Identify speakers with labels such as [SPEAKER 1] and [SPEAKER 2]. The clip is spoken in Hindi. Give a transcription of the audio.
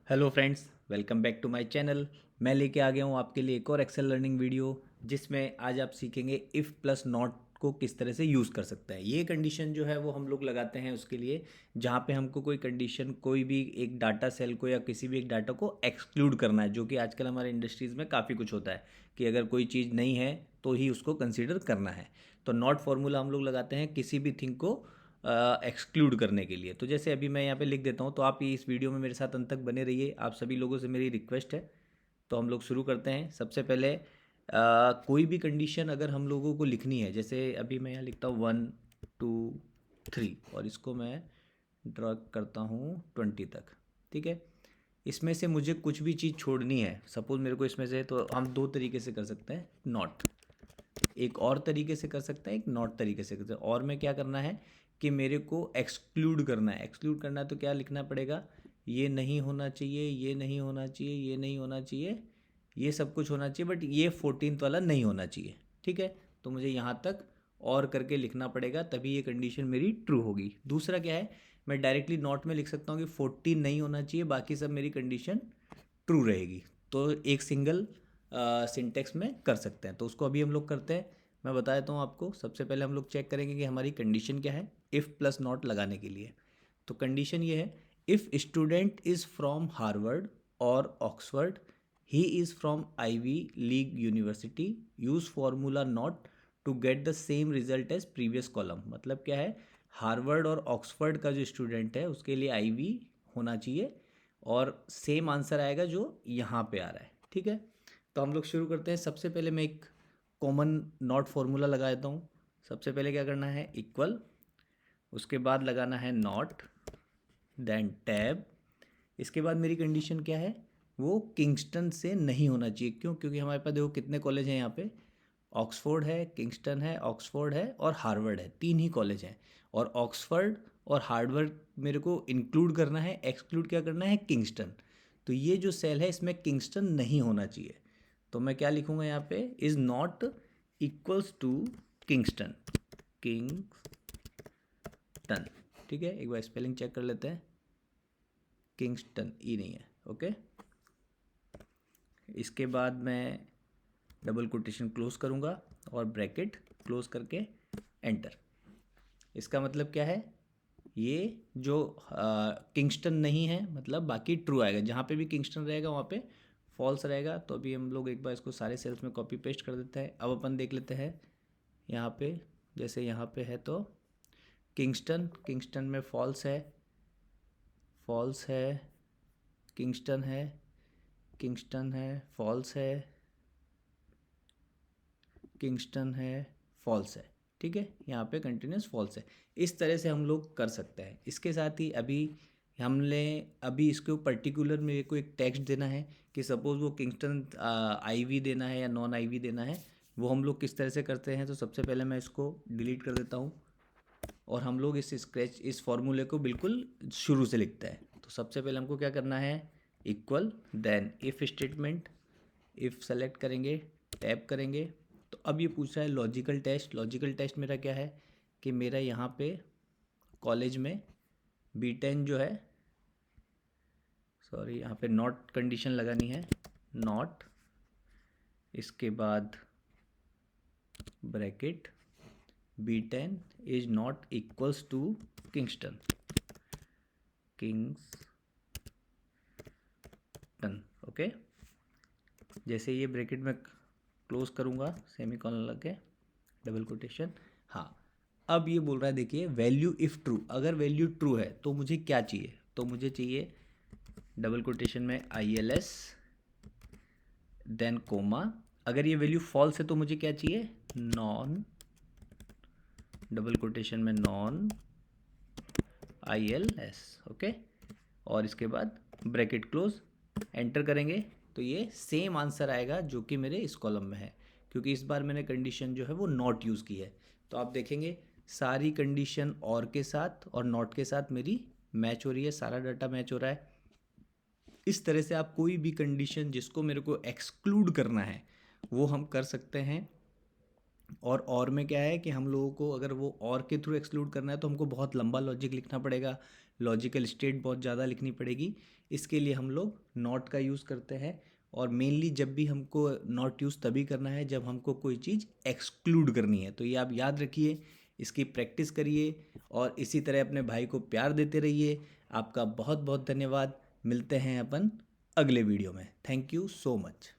[SPEAKER 1] Hello friends, welcome back to my channel. मैं लेके आ गया हूँ आपके लिए एक और एक्सेल लर्निंग वीडियो, जिसमें आज आप सीखेंगे इफ़ प्लस नॉट को किस तरह से यूज़ कर सकता है। ये कंडीशन जो है वो हम लोग लगाते हैं उसके लिए जहाँ पे हमको कोई कंडीशन, कोई भी एक डाटा सेल को या किसी भी एक डाटा को एक्सक्लूड करना है, जो कि आजकल हमारे इंडस्ट्रीज़ में काफ़ी कुछ होता है कि अगर कोई चीज़ नहीं है तो ही उसको कंसिडर करना है। तो नॉट फार्मूला हम लोग लगाते हैं किसी भी थिंग को एक्सक्लूड करने के लिए। तो जैसे अभी मैं यहाँ पे लिख देता हूँ, तो आप इस वीडियो में मेरे साथ अंत तक बने रहिए। आप सभी लोगों से मेरी रिक्वेस्ट है। तो हम लोग शुरू करते हैं। सबसे पहले कोई भी कंडीशन अगर हम लोगों को लिखनी है, जैसे अभी मैं यहाँ लिखता हूँ 1 2 3 और इसको मैं ड्रॉ करता हूँ 20 तक। ठीक है, इसमें से मुझे कुछ भी चीज़ छोड़नी है, सपोज मेरे को इसमें से, तो हम दो तरीके से कर सकते हैं। नॉट एक और तरीके से कर सकते हैं, एक नॉट तरीके से कर सकते हैं। और में क्या करना है कि मेरे को एक्सक्लूड करना है। एक्सक्लूड करना है तो क्या लिखना पड़ेगा, ये नहीं होना चाहिए, ये नहीं होना चाहिए, ये नहीं होना चाहिए, ये सब कुछ होना चाहिए, बट ये 14th वाला नहीं होना चाहिए। ठीक है, तो मुझे यहाँ तक और करके लिखना पड़ेगा, तभी ये कंडीशन मेरी ट्रू होगी। दूसरा क्या है, मैं डायरेक्टली नॉट में लिख सकता हूँ कि 14 नहीं होना चाहिए, बाकी सब मेरी कंडीशन ट्रू रहेगी। तो एक सिंगल सिंटेक्स में कर सकते हैं। तो उसको अभी हम लोग करते हैं। मैं बता देता हूँ आपको। सबसे पहले हम लोग चेक करेंगे कि हमारी कंडीशन क्या है इफ़ प्लस नॉट लगाने के लिए। तो कंडीशन ये है, if student is from Harvard और Oxford, he is from Ivy League university, use formula not to get the same result as previous column. मतलब क्या है, हार्वर्ड और ऑक्सफर्ड का जो स्टूडेंट है उसके लिए आईवी होना चाहिए और सेम आंसर आएगा जो यहाँ पे आ रहा है। ठीक है, तो हम लोग शुरू करते हैं। सबसे पहले मैं एक कॉमन नॉट फॉर्मूला लगा देता हूँ। सबसे पहले क्या करना है, इक्वल, उसके बाद लगाना है नॉट, देन टैब। इसके बाद मेरी कंडीशन क्या है, वो किंगस्टन से नहीं होना चाहिए। क्यों? क्योंकि हमारे पास देखो कितने कॉलेज हैं यहाँ पे, ऑक्सफोर्ड है, किंगस्टन है, ऑक्सफोर्ड है और हार्वर्ड है, तीन ही कॉलेज हैं। और ऑक्सफोर्ड और हार्वर्ड मेरे को इंक्लूड करना है, एक्सक्लूड क्या करना है, किंगस्टन। तो ये जो सेल है इसमें किंगस्टन नहीं होना चाहिए। तो मैं क्या लिखूँगा यहाँ पे, is not equals to Kingston, Kingston. ठीक है, एक बार स्पेलिंग चेक कर लेते हैं। किंगस्टन ई नहीं है। ओके, इसके बाद मैं डबल कोटेशन क्लोज करूँगा और ब्रैकेट क्लोज करके एंटर। इसका मतलब क्या है, ये जो किंगस्टन नहीं है, मतलब बाकी ट्रू आएगा। जहाँ पे भी किंगस्टन रहेगा वहाँ पे फॉल्स रहेगा। तो अभी हम लोग एक बार इसको सारे सेल्स में कॉपी पेस्ट कर देते हैं। अब अपन देख लेते हैं यहाँ पे, जैसे यहाँ पे है तो किंगस्टन, किंगस्टन में फॉल्स है, फॉल्स है, किंगस्टन है, किंगस्टन है, फॉल्स है, किंगस्टन है, फॉल्स है। ठीक है, यहाँ पे कंटिन्यूस फॉल्स है। इस तरह से हम लोग कर सकते हैं। इसके साथ ही अभी हमने अभी इसको पर्टिकुलर मेरे को एक टेक्स्ट देना है कि सपोज़ वो किंगस्टन आईवी देना है या नॉन आईवी देना है। वो हम लोग किस तरह से करते हैं, तो सबसे पहले मैं इसको डिलीट कर देता हूँ और हम लोग इस स्क्रैच इस फॉर्मूले को बिल्कुल शुरू से लिखते हैं। तो सबसे पहले हमको क्या करना है, equal, then if statement, if select करेंगे, टैप करेंगे। तो अब ये पूछ रहा है लॉजिकल टेस्ट। लॉजिकल टेस्ट मेरा क्या है कि मेरा यहाँ पे कॉलेज में B10 जो है, सॉरी यहाँ पे नॉट कंडीशन लगानी है, नॉट, इसके बाद bracket, B10 is not equals to Kingston, Kingston. Okay, जैसे ये ब्रैकेट में क्लोज करूँगा, सेमी कॉलन लगे, डबल कोटेशन। हाँ, अब ये बोल रहा है, देखिए वैल्यू इफ़ ट्रू, अगर वैल्यू ट्रू है तो मुझे क्या चाहिए, तो मुझे चाहिए डबल कोटेशन में ILS, देन कोमा। अगर ये वैल्यू फॉल्स है तो मुझे क्या चाहिए, नॉन, डबल कोटेशन में नॉन ILS। ओके, और इसके बाद ब्रैकेट क्लोज, एंटर करेंगे। तो ये सेम आंसर आएगा जो कि मेरे इस कॉलम में है, क्योंकि इस बार मैंने कंडीशन जो है वो नॉट यूज़ की है। तो आप देखेंगे सारी कंडीशन और के साथ और नॉट के साथ मेरी मैच हो रही है, सारा डाटा मैच हो रहा है। इस तरह से आप कोई भी कंडीशन जिसको मेरे को एक्सक्लूड करना है वो हम कर सकते हैं। और में क्या है कि हम लोगों को अगर वो और के थ्रू एक्सक्लूड करना है तो हमको बहुत लंबा लॉजिक लिखना पड़ेगा, लॉजिकल स्टेट बहुत ज़्यादा लिखनी पड़ेगी। इसके लिए हम लोग नॉट का यूज़ करते हैं। और मेनली जब भी हमको नॉट यूज़ तभी करना है जब हमको कोई चीज़ एक्सक्लूड करनी है। तो ये आप याद रखिए, इसकी प्रैक्टिस करिए और इसी तरह अपने भाई को प्यार देते रहिए। आपका बहुत बहुत धन्यवाद। मिलते हैं अपन अगले वीडियो में। Thank you so much.